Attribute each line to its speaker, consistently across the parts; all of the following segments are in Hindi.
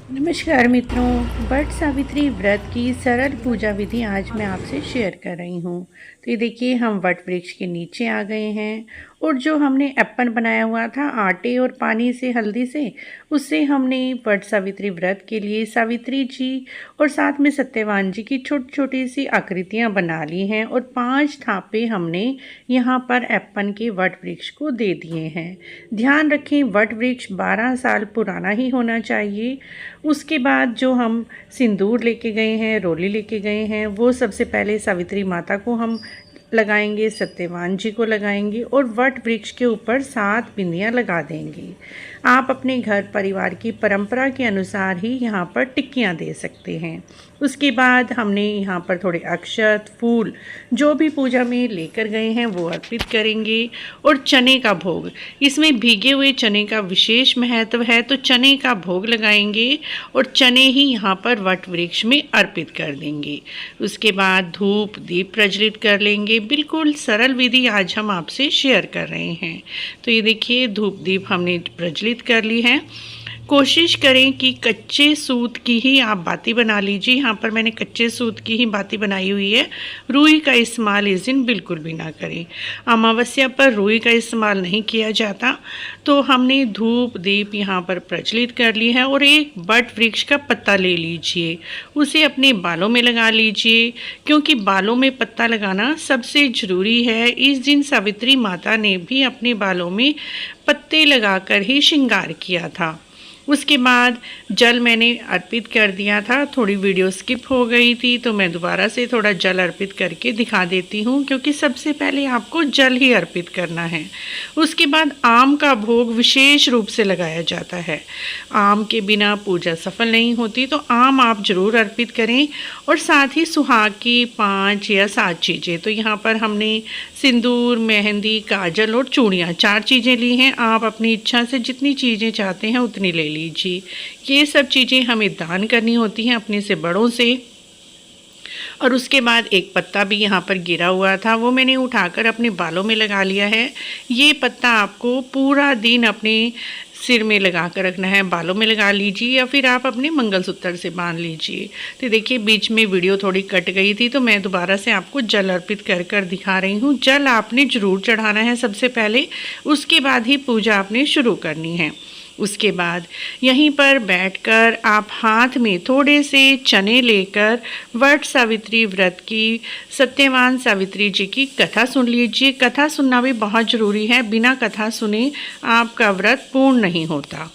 Speaker 1: नमस्कार मित्रों। वट सावित्री व्रत की सरल पूजा विधि आज मैं आपसे शेयर कर रही हूँ। तो ये देखिए, हम वट वृक्ष के नीचे आ गए हैं और जो हमने एप्पन बनाया हुआ था आटे और पानी से, हल्दी से, उससे हमने वट सावित्री व्रत के लिए सावित्री जी और साथ में सत्यवान जी की छोटी छोटी सी आकृतियाँ बना ली हैं और 5 थापे हमने यहाँ पर एप्पन के वट वृक्ष को दे दिए हैं। ध्यान रखें, वट वृक्ष 12 साल पुराना ही होना चाहिए। उसके बाद जो हम सिंदूर लेके गए हैं, रोली लेके गए हैं, वो सबसे पहले सावित्री माता को हम लगाएंगे, सत्यवान जी को लगाएंगे और वट वृक्ष के ऊपर 7 बिंदियाँ लगा देंगे। आप अपने घर परिवार की परंपरा के अनुसार ही यहाँ पर टिक्कियाँ दे सकते हैं। उसके बाद हमने यहाँ पर थोड़े अक्षत, फूल जो भी पूजा में लेकर गए हैं वो अर्पित करेंगे और चने का भोग, इसमें भीगे हुए चने का विशेष महत्व है, तो चने का भोग लगाएंगे और चने ही यहाँ पर वट वृक्ष में अर्पित कर देंगे। उसके बाद धूप दीप प्रज्वलित कर लेंगे। बिल्कुल सरल विधि आज हम आपसे शेयर कर रहे हैं। तो ये देखिए, धूप दीप हमने प्रज्वलित कर ली है। कोशिश करें कि कच्चे सूत की ही आप बाती बना लीजिए। यहाँ पर मैंने कच्चे सूत की ही बाती बनाई हुई है। रुई का इस्तेमाल इस दिन बिल्कुल भी ना करें। अमावस्या पर रुई का इस्तेमाल नहीं किया जाता। तो हमने धूप दीप यहाँ पर प्रज्वलित कर ली है और एक वट वृक्ष का पत्ता ले लीजिए, उसे अपने बालों में लगा लीजिए, क्योंकि बालों में पत्ता लगाना सबसे ज़रूरी है। इस दिन सावित्री माता ने भी अपने बालों में पत्ते लगाकर ही श्रृंगार किया था। उसके बाद जल मैंने अर्पित कर दिया था। थोड़ी वीडियो स्किप हो गई थी तो मैं दोबारा से थोड़ा जल अर्पित करके दिखा देती हूँ, क्योंकि सबसे पहले आपको जल ही अर्पित करना है। उसके बाद आम का भोग विशेष रूप से लगाया जाता है। आम के बिना पूजा सफल नहीं होती, तो आम आप जरूर अर्पित करें और साथ ही सुहाग की 5 या 7 चीज़ें। तो यहाँ पर हमने सिंदूर, मेहंदी, काजल और चूड़ियाँ 4 चीज़ें ली हैं। आप अपनी इच्छा से जितनी चीज़ें चाहते हैं उतनी ले लीजिए। ये सब चीज़ें हमें दान करनी होती हैं अपने से बड़ों से। और उसके बाद एक पत्ता भी यहाँ पर गिरा हुआ था, वो मैंने उठाकर अपने बालों में लगा लिया है। ये पत्ता आपको पूरा दिन अपने सिर में लगा कर रखना है, बालों में लगा लीजिए या फिर आप अपने मंगलसूत्र से बांध लीजिए। तो देखिए, बीच में वीडियो थोड़ी कट गई थी तो मैं दोबारा से आपको जल अर्पित कर कर दिखा रही हूँ। जल आपने ज़रूर चढ़ाना है सबसे पहले, उसके बाद ही पूजा आपने शुरू करनी है। उसके बाद यहीं पर बैठकर आप हाथ में थोड़े से चने लेकर वट सावित्री व्रत की, सत्यवान सावित्री जी की कथा सुन लीजिए। कथा सुनना भी बहुत ज़रूरी है, बिना कथा सुने आपका व्रत पूर्ण नहीं होता।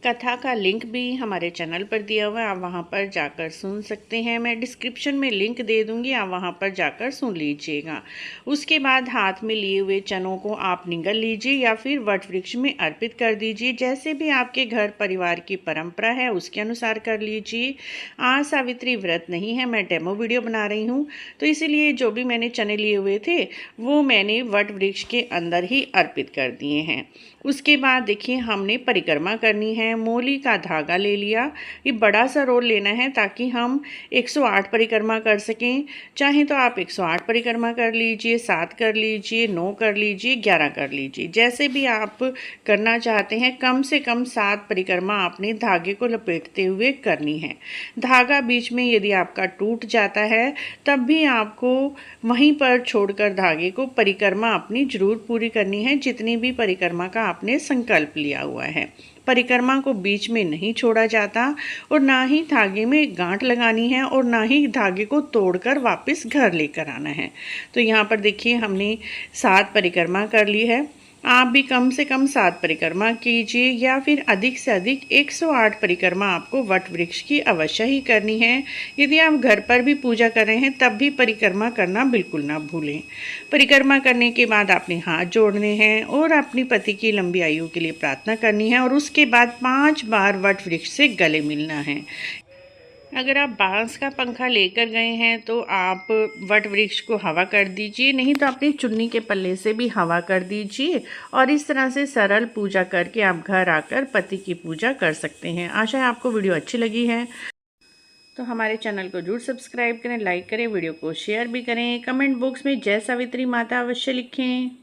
Speaker 1: कथा का लिंक भी हमारे चैनल पर दिया हुआ है, आप वहां पर जाकर सुन सकते हैं। मैं डिस्क्रिप्शन में लिंक दे दूंगी, आप वहां पर जाकर सुन लीजिएगा। उसके बाद हाथ में लिए हुए चनों को आप निगल लीजिए या फिर वट वृक्ष में अर्पित कर दीजिए। जैसे भी आपके घर परिवार की परंपरा है उसके अनुसार कर लीजिए। आज सावित्री व्रत नहीं है, मैं डेमो वीडियो बना रही हूँ, तो इसीलिए जो भी मैंने चने लिए हुए थे वो मैंने वट वृक्ष के अंदर ही अर्पित कर दिए हैं। उसके बाद देखिए, हमने परिक्रमा करनी है। मोली का धागा ले लिया, ये बड़ा सा रोल लेना है ताकि हम 108 परिक्रमा कर सकें। चाहे तो आप 108 परिक्रमा कर लीजिए, 7 कर लीजिए, 9 कर लीजिए, 11 कर लीजिए, जैसे भी आप करना चाहते हैं। कम से कम 7 परिक्रमा आपने धागे को लपेटते हुए करनी है। धागा बीच में यदि आपका टूट जाता है तब भी आपको वहीं पर छोड़कर धागे को परिक्रमा अपनी जरूर पूरी करनी है, जितनी भी परिक्रमा का आपने संकल्प लिया हुआ है। परिक्रमा को बीच में नहीं छोड़ा जाता और ना ही धागे में गांठ लगानी है और ना ही धागे को तोड़कर वापस घर लेकर आना है। तो यहाँ पर देखिए, हमने 7 परिक्रमा कर ली है। आप भी कम से कम 7 परिक्रमा कीजिए या फिर अधिक से अधिक 108 परिक्रमा आपको वट वृक्ष की अवश्य ही करनी है। यदि आप घर पर भी पूजा कर रहे हैं तब भी परिक्रमा करना बिल्कुल ना भूलें। परिक्रमा करने के बाद आपने हाथ जोड़ने हैं और अपनी पति की लंबी आयु के लिए प्रार्थना करनी है और उसके बाद 5 बार वट वृक्ष से गले मिलना है। अगर आप बांस का पंखा लेकर गए हैं तो आप वट वृक्ष को हवा कर दीजिए, नहीं तो अपनी चुन्नी के पल्ले से भी हवा कर दीजिए। और इस तरह से सरल पूजा करके आप घर आकर पति की पूजा कर सकते हैं। आशा है आपको वीडियो अच्छी लगी है। तो हमारे चैनल को जरूर सब्सक्राइब करें, लाइक करें, वीडियो को शेयर भी करें। कमेंट बॉक्स में जय सावित्री माता अवश्य लिखें।